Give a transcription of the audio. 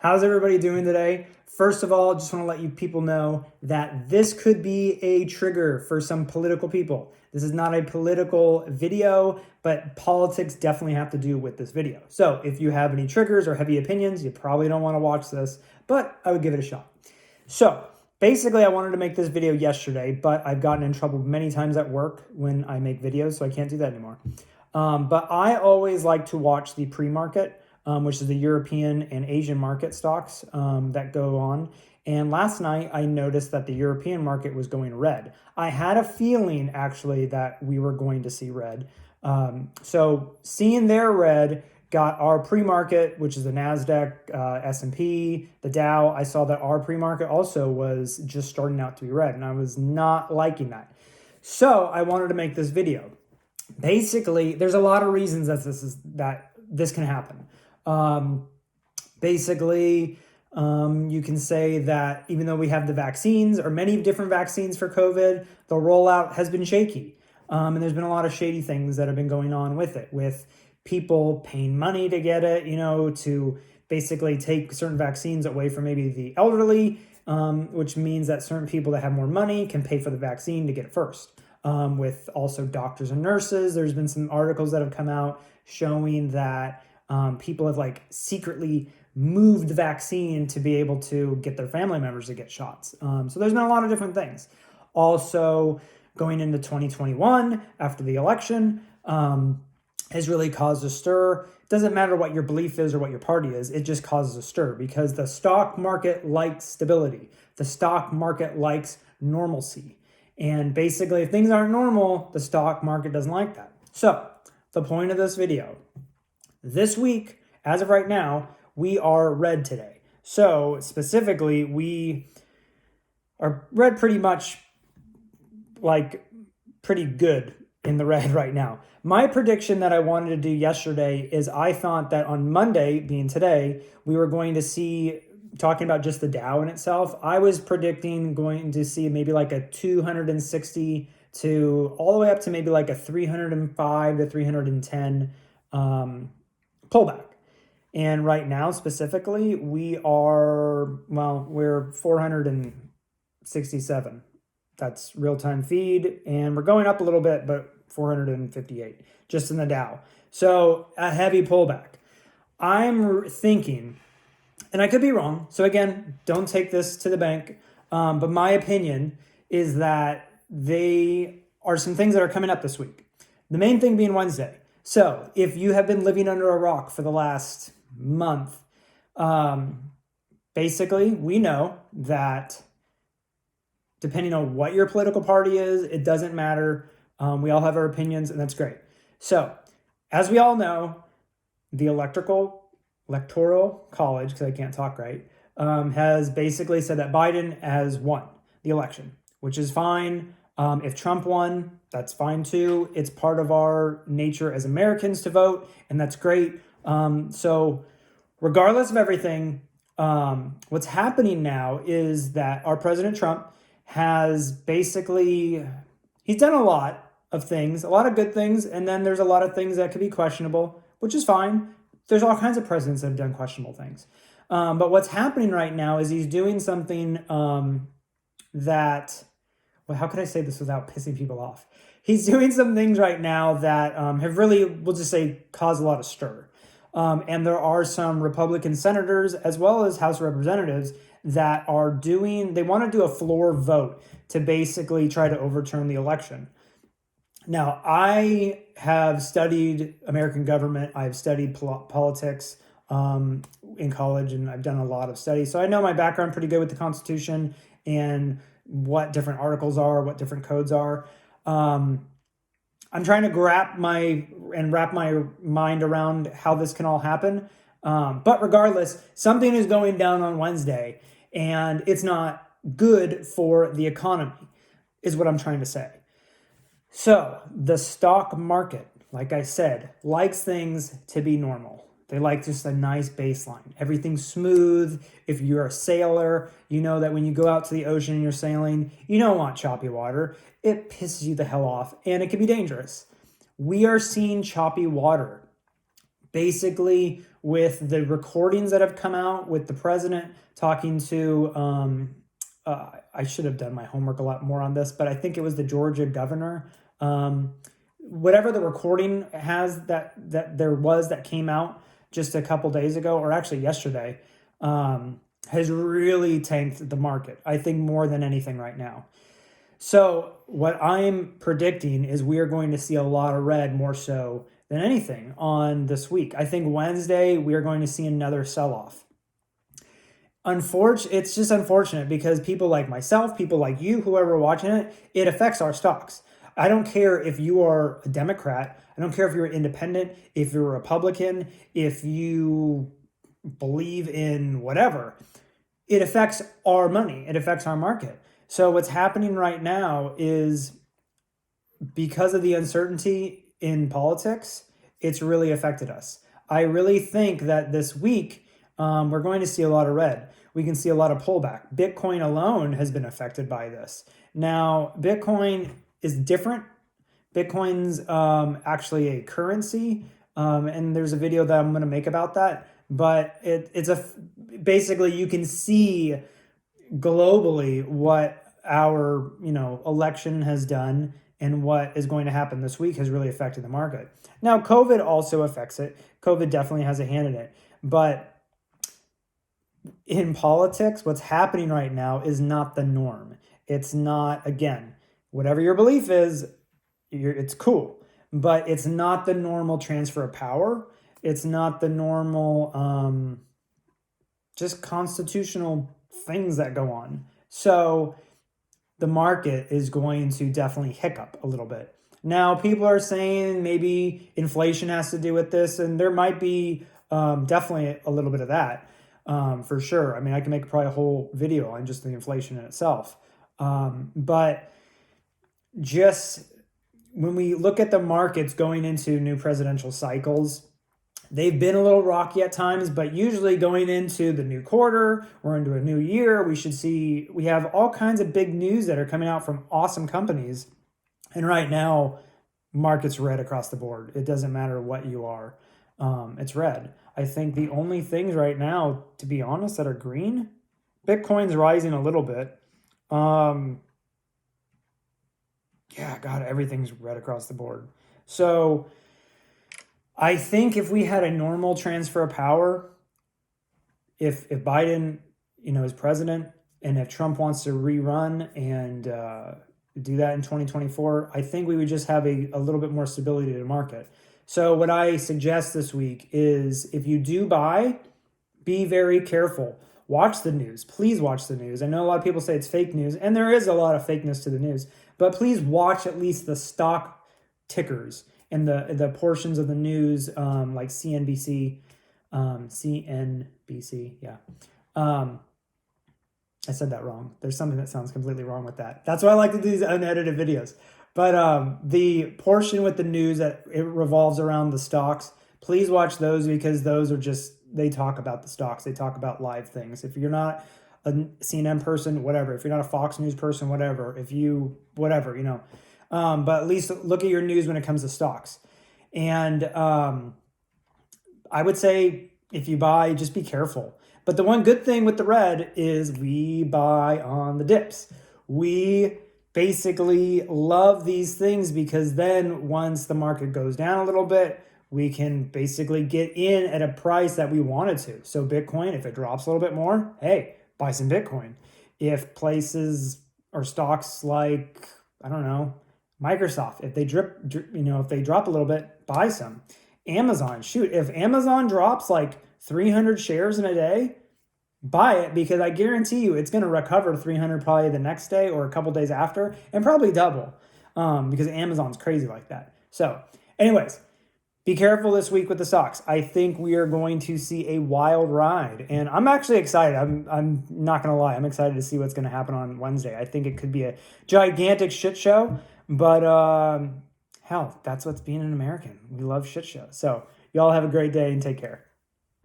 How's everybody doing today? First of all, just want to let you people know that this could be a trigger for some political people. This is not a political video, but politics definitely have to do with this video. So if you have any triggers or heavy opinions, you probably don't want to watch this, but I would give it a shot. So basically, I wanted to make this video yesterday, but I've gotten in trouble many times at work when I make videos, so I can't do that anymore. But I always like to watch the pre-market, which is the European and Asian market stocks that go on. And last night, I noticed that the European market was going red. I had a feeling, actually, that we were going to see red. So seeing their red got our pre-market, which is the NASDAQ, S&P, the Dow. I saw that our pre-market also was just starting out to be red, and I was not liking that. So I wanted to make this video. Basically, there's a lot of reasons that this can happen. You can say that even though we have the vaccines or many different vaccines for COVID, the rollout has been shaky. And there's been a lot of shady things that have been going on with it, with people paying money to get it, to basically take certain vaccines away from maybe the elderly, which means that certain people that have more money can pay for the vaccine to get it first. With also doctors and nurses, there's been some articles that have come out showing that people have secretly moved the vaccine to be able to get their family members to get shots. So there's been a lot of different things. Also, going into 2021 after the election has really caused a stir. It doesn't matter what your belief is or what your party is, it just causes a stir because the stock market likes stability. The stock market likes normalcy. And basically, if things aren't normal, the stock market doesn't like that. So the point of this video, this week, as of right now, we are red today. So specifically, we are red pretty much pretty good in the red right now. My prediction that I wanted to do yesterday is I thought that on Monday, being today, we were going to see, talking about just the Dow in itself, I was predicting going to see maybe a 260 to all the way up to maybe a 305 to 310 pullback. And right now, specifically, we're 467. That's real-time feed. And we're going up a little bit, but 458 just in the Dow. So a heavy pullback. I'm thinking, and I could be wrong. So again, don't take this to the bank. But my opinion is that they are some things that are coming up this week. The main thing being Wednesday. So if you have been living under a rock for the last month, basically we know that depending on what your political party is, it doesn't matter. We all have our opinions, and that's great. So as we all know, the Electoral College, because I can't talk right, has basically said that Biden has won the election, which is fine. If Trump won, that's fine too. It's part of our nature as Americans to vote, and that's great. So regardless of everything, what's happening now is that our President Trump has basically, he's done a lot of things, a lot of good things, and then there's a lot of things that could be questionable, which is fine. There's all kinds of presidents that have done questionable things. But what's happening right now is he's doing something how could I say this without pissing people off? He's doing some things right now that have really, we'll just say, caused a lot of stir. And there are some Republican senators as well as House Representatives that they want to do a floor vote to basically try to overturn the election. Now, I have studied American government. I've studied politics in college, and I've done a lot of studies. So I know my background pretty good with the Constitution and what different articles are, what different codes are. I'm trying to wrap my mind around how this can all happen. But regardless, something is going down on Wednesday, and it's not good for the economy, is what I'm trying to say. So the stock market, like I said, likes things to be normal. They like just a nice baseline. Everything's smooth. If you're a sailor, you know that when you go out to the ocean and you're sailing, you don't want choppy water. It pisses you the hell off, and it can be dangerous. We are seeing choppy water basically with the recordings that have come out with the president talking to, I should have done my homework a lot more on this, but I think it was the Georgia governor. Whatever the recording has that there was that came out just a couple days ago, or actually yesterday, has really tanked the market. I think more than anything right now. So what I'm predicting is we are going to see a lot of red more so than anything on this week. I think Wednesday we are going to see another sell-off. It's just unfortunate because people like myself, people like you, whoever watching it, it affects our stocks. I don't care if you are a Democrat. I don't care if you're independent, if you're a Republican, if you believe in whatever. It affects our money. It affects our market. So what's happening right now is because of the uncertainty in politics, it's really affected us. I really think that this week we're going to see a lot of red. We can see a lot of pullback. Bitcoin alone has been affected by this. Now, Bitcoin is different. Bitcoin's actually a currency, and there's a video that I'm going to make about that. But basically you can see globally what our election has done and what is going to happen this week has really affected the market. Now, COVID also affects it. COVID definitely has a hand in it. But in politics, what's happening right now is not the norm. It's not, again, whatever your belief is, it's cool. But it's not the normal transfer of power. It's not the normal just constitutional things that go on. So the market is going to definitely hiccup a little bit. Now, people are saying maybe inflation has to do with this, and there might be definitely a little bit of that for sure. I mean, I can make probably a whole video on just the inflation in itself. But just when we look at the markets going into new presidential cycles, they've been a little rocky at times, but usually going into the new quarter or into a new year, we have all kinds of big news that are coming out from awesome companies. And right now, market's red across the board. It doesn't matter what you are. It's red. I think the only things right now, to be honest, that are green, Bitcoin's rising a little bit. Yeah, God, everything's red across the board. So I think if we had a normal transfer of power, if Biden, is president, and if Trump wants to rerun and do that in 2024, I think we would just have a little bit more stability to the market. So what I suggest this week is if you do buy, be very careful. Watch the news. Please watch the news. I know a lot of people say it's fake news, and there is a lot of fakeness to the news, but please watch at least the stock tickers and the portions of the news like CNBC, yeah. I said that wrong. There's something that sounds completely wrong with that. That's why I like to do these unedited videos. But the portion with the news that it revolves around the stocks, please watch those because those are they talk about the stocks. They talk about live things. If you're not a CNN person, whatever. If you're not a Fox News person, whatever. But at least look at your news when it comes to stocks. And I would say if you buy, just be careful. But the one good thing with the red is we buy on the dips. We basically love these things because then once the market goes down a little bit, we can basically get in at a price that we wanted to. So Bitcoin, if it drops a little bit more, hey, buy some Bitcoin. If places or stocks like, I don't know, Microsoft, if they if they drop a little bit, buy some. Amazon, shoot, if Amazon drops like 300 shares in a day, buy it because I guarantee you it's going to recover 300 probably the next day or a couple days after and probably double because Amazon's crazy like that. So anyways, be careful this week with the stocks. I think we are going to see a wild ride, and I'm actually excited. I'm not going to lie. I'm excited to see what's going to happen on Wednesday. I think it could be a gigantic shit show, but hell, that's what's being an American. We love shit shows. So y'all have a great day and take care.